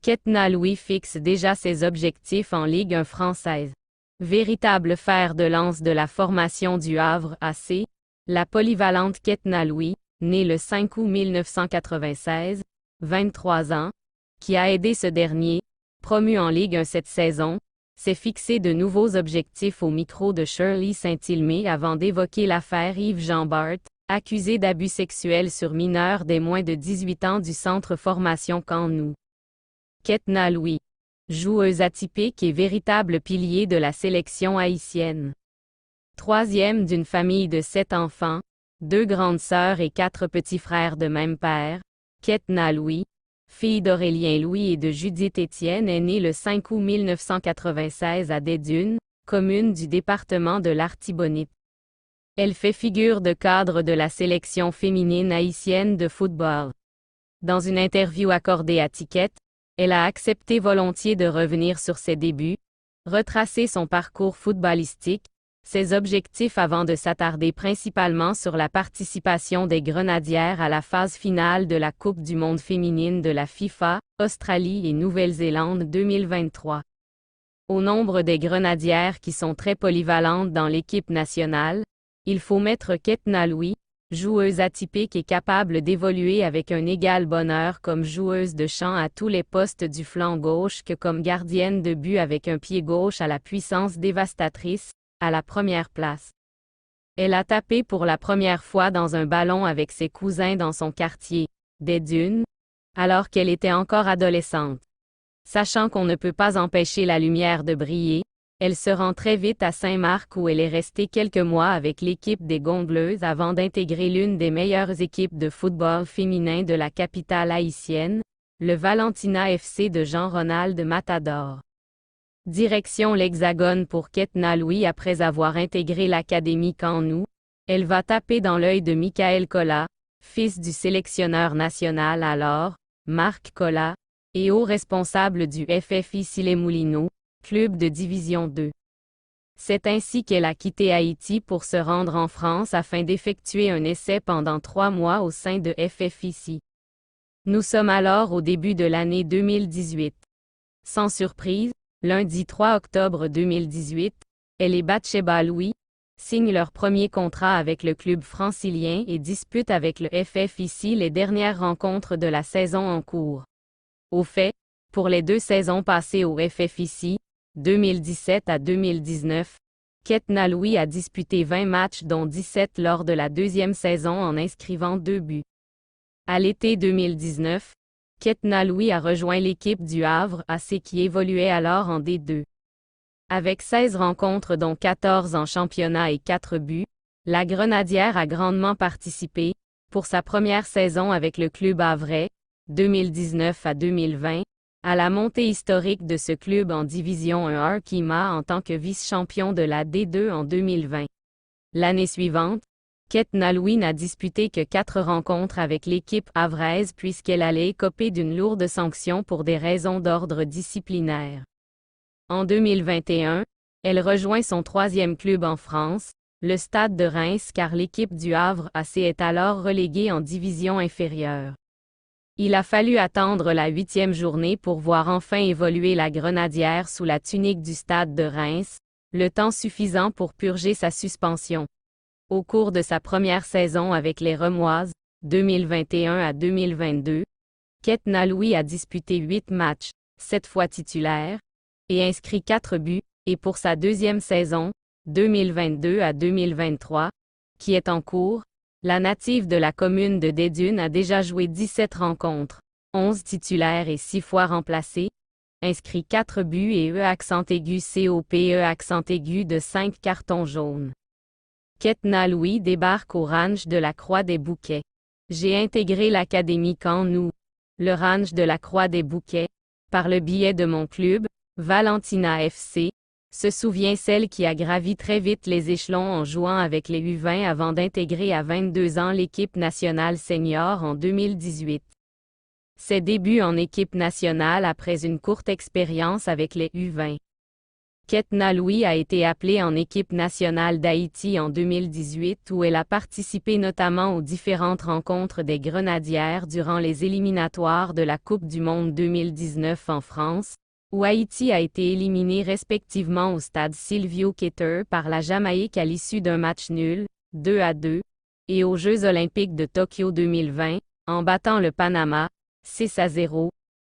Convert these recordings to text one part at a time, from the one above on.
Ketna Louis fixe déjà ses objectifs en Ligue 1 française. Véritable fer de lance de la formation du Havre AC, la polyvalente Ketna Louis, née le 5 août 1996, 23 ans, qui a aidé ce dernier, promu en Ligue 1 cette saison, s'est fixé de nouveaux objectifs au micro de Shirley Saint-Hilmé avant d'évoquer l'affaire Yves-Jean Bart, accusé d'abus sexuels sur mineurs des moins de 18 ans du centre formation Camp Nou. Ketna Louis, joueuse atypique et véritable pilier de la sélection haïtienne. Troisième d'une famille de 7 enfants, 2 grandes sœurs et 4 petits frères de même père, Ketna Louis, fille d'Aurélien Louis et de Judith Étienne, est née le 5 août 1996 à Des-Dunes, commune du département de l'Artibonite. Elle fait figure de cadre de la sélection féminine haïtienne de football. Dans une interview accordée à Ticket, elle a accepté volontiers de revenir sur ses débuts, retracer son parcours footballistique, ses objectifs avant de s'attarder principalement sur la participation des Grenadières à la phase finale de la Coupe du monde féminine de la FIFA, Australie et Nouvelle-Zélande 2023. Au nombre des Grenadières qui sont très polyvalentes dans l'équipe nationale, il faut mettre Ketna Louis, joueuse atypique et capable d'évoluer avec un égal bonheur comme joueuse de champ à tous les postes du flanc gauche que comme gardienne de but avec un pied gauche à la puissance dévastatrice, à la première place. Elle a tapé pour la première fois dans un ballon avec ses cousins dans son quartier, Des-Dunes, alors qu'elle était encore adolescente. Sachant qu'on ne peut pas empêcher la lumière de briller, elle se rend très vite à Saint-Marc où elle est restée quelques mois avec l'équipe des Gongleuses avant d'intégrer l'une des meilleures équipes de football féminin de la capitale haïtienne, le Valentina FC de Jean-Ronald Matador. Direction l'Hexagone pour Ketna Louis après avoir intégré l'académie Camp Nou, elle va taper dans l'œil de Michael Collat, fils du sélectionneur national alors, Marc Collat, et haut responsable du FFI Les-Moulineaux, club de division 2. C'est ainsi qu'elle a quitté Haïti pour se rendre en France afin d'effectuer un essai pendant 3 mois au sein de FFIC. Nous sommes alors au début de l'année 2018. Sans surprise, lundi 3 octobre 2018, elle et Batsheba Louis signent leur premier contrat avec le club francilien et disputent avec le FFIC les dernières rencontres de la saison en cours. Au fait, pour les 2 saisons passées au FFIC, 2017 à 2019, Ketna Louis a disputé 20 matchs dont 17 lors de la 2e saison en inscrivant 2 buts. À l'été 2019, Ketna Louis a rejoint l'équipe du Havre AC qui évoluait alors en D2. Avec 16 rencontres dont 14 en championnat et 4 buts, la Grenadière a grandement participé, pour sa première saison avec le club havrais, 2019 à 2020, à la montée historique de ce club en Division 1 Arkema en tant que vice-champion de la D2 en 2020. L'année suivante, Ketna Louis n'a disputé que 4 rencontres avec l'équipe havraise puisqu'elle allait écoper d'une lourde sanction pour des raisons d'ordre disciplinaire. En 2021, elle rejoint son 3e club en France, le Stade de Reims car l'équipe du Havre AC est alors reléguée en division inférieure. Il a fallu attendre la 8e journée pour voir enfin évoluer la Grenadière sous la tunique du Stade de Reims, le temps suffisant pour purger sa suspension. Au cours de sa première saison avec les Remoises, 2021 à 2022, Ketna Louis a disputé 8 matchs, 7 fois titulaire, et inscrit 4 buts, et pour sa 2e saison, 2022 à 2023, qui est en cours, la native de la commune de Des-Dunes a déjà joué 17 rencontres, 11 titulaires et 6 fois remplacée, inscrit 4 buts et COPE de 5 cartons jaunes. Ketna Louis débarque au ranch de la Croix-des-Bouquets. J'ai intégré l'académie Camp Nou, le ranch de la Croix-des-Bouquets, par le biais de mon club, Valentina FC, se souvient celle qui a gravi très vite les échelons en jouant avec les U20 avant d'intégrer à 22 ans l'équipe nationale senior en 2018. Ses débuts en équipe nationale après une courte expérience avec les U20. Ketna Louis a été appelée en équipe nationale d'Haïti en 2018 où elle a participé notamment aux différentes rencontres des Grenadières durant les éliminatoires de la Coupe du Monde 2019 en France, où Haïti a été éliminé respectivement au stade Silvio Keter par la Jamaïque à l'issue d'un match nul, 2-2, et aux Jeux olympiques de Tokyo 2020, en battant le Panama, 6-0,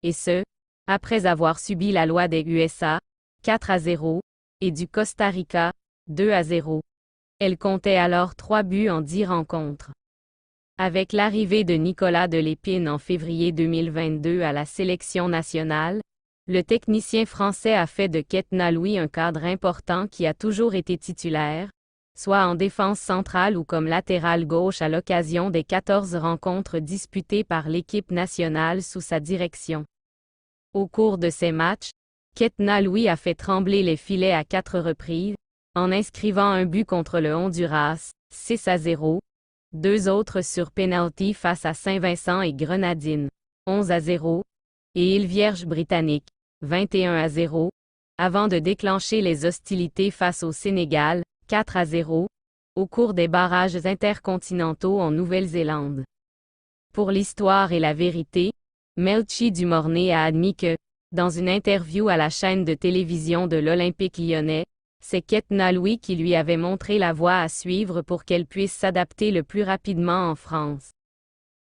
et ce, après avoir subi la loi des USA, 4-0, et du Costa Rica, 2-0. Elle comptait alors 3 buts en 10 rencontres. Avec l'arrivée de Nicolas Delépine en février 2022 à la sélection nationale, le technicien français a fait de Ketna Louis un cadre important qui a toujours été titulaire, soit en défense centrale ou comme latéral gauche à l'occasion des 14 rencontres disputées par l'équipe nationale sous sa direction. Au cours de ces matchs, Ketna Louis a fait trembler les filets à 4 reprises, en inscrivant un but contre le Honduras, 6-0, 2 autres sur penalty face à Saint-Vincent et Grenadines, 11-0, et îles Vierges britanniques, 21-0, avant de déclencher les hostilités face au Sénégal, 4-0, au cours des barrages intercontinentaux en Nouvelle-Zélande. Pour l'histoire et la vérité, Melchi Dumornay a admis que, dans une interview à la chaîne de télévision de l'Olympique lyonnais, c'est Ketna Louis qui lui avait montré la voie à suivre pour qu'elle puisse s'adapter le plus rapidement en France.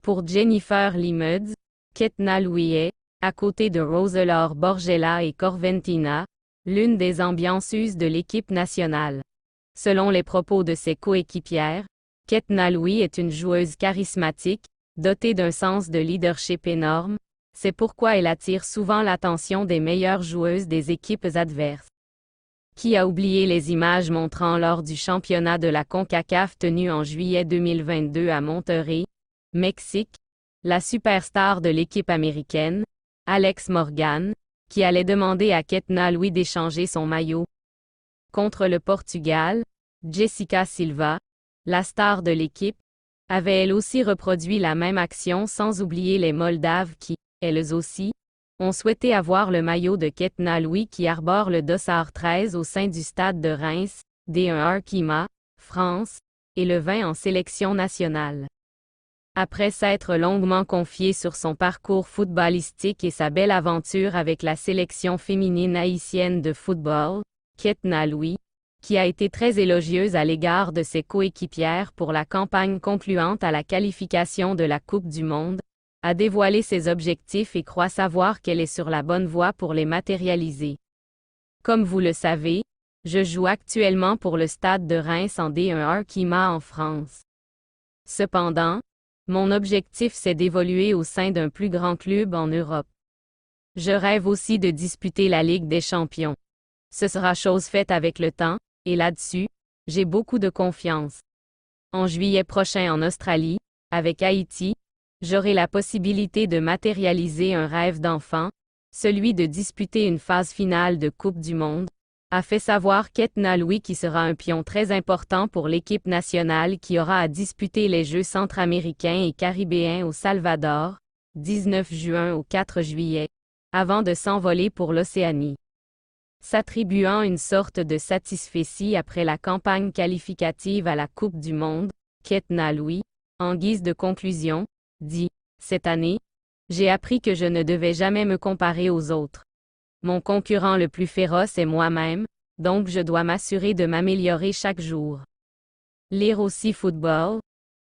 Pour Jennifer Limedes, Ketna Louis est, à côté de Roselor Borgella et Corventina, l'une des ambianceuses de l'équipe nationale. Selon les propos de ses coéquipières, Ketna Louis est une joueuse charismatique, dotée d'un sens de leadership énorme, c'est pourquoi elle attire souvent l'attention des meilleures joueuses des équipes adverses. Qui a oublié les images montrant lors du championnat de la CONCACAF tenu en juillet 2022 à Monterrey, Mexique, la superstar de l'équipe américaine, Alex Morgan, qui allait demander à Ketna Louis d'échanger son maillot. Contre le Portugal, Jessica Silva, la star de l'équipe, avait elle aussi reproduit la même action sans oublier les Moldaves qui, elles aussi, ont souhaité avoir le maillot de Ketna Louis qui arbore le dossard 13 au sein du stade de Reims, D1 Arkema, France, et le 20 en sélection nationale. Après s'être longuement confiée sur son parcours footballistique et sa belle aventure avec la sélection féminine haïtienne de football, Ketna Louis, qui a été très élogieuse à l'égard de ses coéquipières pour la campagne concluante à la qualification de la Coupe du Monde, a dévoilé ses objectifs et croit savoir qu'elle est sur la bonne voie pour les matérialiser. Comme vous le savez, je joue actuellement pour le stade de Reims en D1 Arkema en France. Cependant, mon objectif c'est d'évoluer au sein d'un plus grand club en Europe. Je rêve aussi de disputer la Ligue des Champions. Ce sera chose faite avec le temps, et là-dessus, j'ai beaucoup de confiance. En juillet prochain en Australie, avec Haïti, j'aurai la possibilité de matérialiser un rêve d'enfant, celui de disputer une phase finale de Coupe du Monde, a fait savoir Ketna Louis qui sera un pion très important pour l'équipe nationale qui aura à disputer les Jeux centra-américains et caribéens au Salvador, 19 juin au 4 juillet, avant de s'envoler pour l'Océanie. S'attribuant une sorte de satisfecit après la campagne qualificative à la Coupe du Monde, Ketna Louis, en guise de conclusion, dit « Cette année, j'ai appris que je ne devais jamais me comparer aux autres. Mon concurrent le plus féroce est moi-même, donc je dois m'assurer de m'améliorer chaque jour. » Lire aussi football.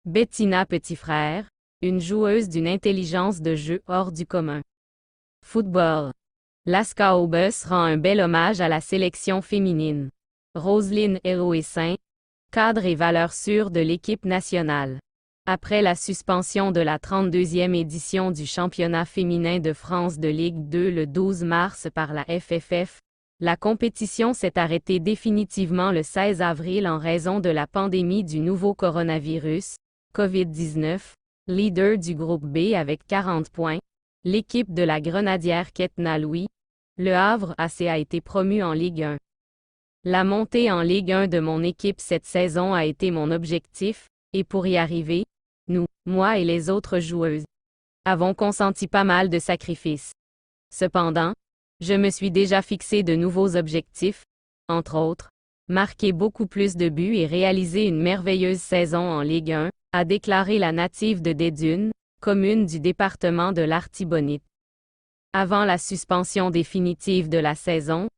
Bettina Petitfrère, une joueuse d'une intelligence de jeu hors du commun. Football. Laska Aubus rend un bel hommage à la sélection féminine. Roselyne Héroessin, cadre et valeur sûre de l'équipe nationale. Après la suspension de la 32e édition du championnat féminin de France de Ligue 2 le 12 mars par la FFF, la compétition s'est arrêtée définitivement le 16 avril en raison de la pandémie du nouveau coronavirus, COVID-19, leader du groupe B avec 40 points. L'équipe de la Grenadière Ketna Louis, Le Havre AC a été promue en Ligue 1. La montée en Ligue 1 de mon équipe cette saison a été mon objectif, et pour y arriver, nous, moi et les autres joueuses, avons consenti pas mal de sacrifices. Cependant, je me suis déjà fixé de nouveaux objectifs, entre autres, marqué beaucoup plus de buts et réalisé une merveilleuse saison en Ligue 1, a déclaré la native de Dédunes, commune du département de l'Artibonite. Avant la suspension définitive de la saison,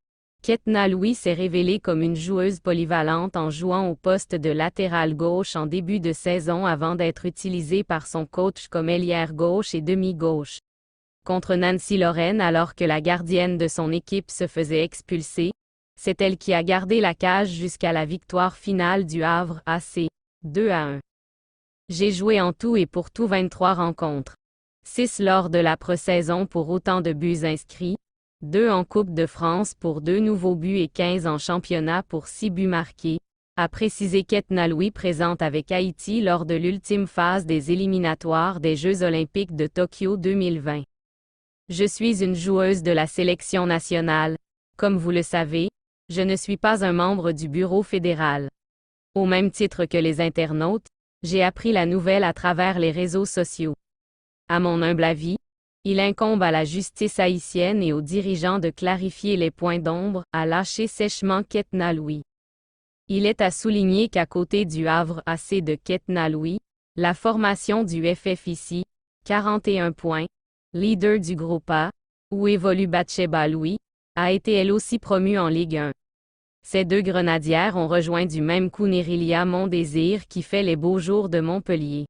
Ketna Louis s'est révélée comme une joueuse polyvalente en jouant au poste de latéral gauche en début de saison avant d'être utilisée par son coach comme ailière gauche et demi-gauche. Contre Nancy Lorraine alors que la gardienne de son équipe se faisait expulser, c'est elle qui a gardé la cage jusqu'à la victoire finale du Havre AC, 2-1. J'ai joué en tout et pour tout 23 rencontres. 6 lors de la pré-saison pour autant de buts inscrits, 2 en Coupe de France pour 2 nouveaux buts et 15 en championnat pour 6 buts marqués, a précisé Ketna Louis présente avec Haïti lors de l'ultime phase des éliminatoires des Jeux olympiques de Tokyo 2020. Je suis une joueuse de la sélection nationale. Comme vous le savez, je ne suis pas un membre du bureau fédéral. Au même titre que les internautes, j'ai appris la nouvelle à travers les réseaux sociaux. À mon humble avis, il incombe à la justice haïtienne et aux dirigeants de clarifier les points d'ombre, a lâché sèchement Ketna Louis. Il est à souligner qu'à côté du Havre AC de Ketna Louis, la formation du FFIC, 41 points, leader du groupe A, où évolue Batsheba Louis, a été elle aussi promue en Ligue 1. Ces 2 grenadières ont rejoint du même coup Nerilia Mondésir qui fait les beaux jours de Montpellier.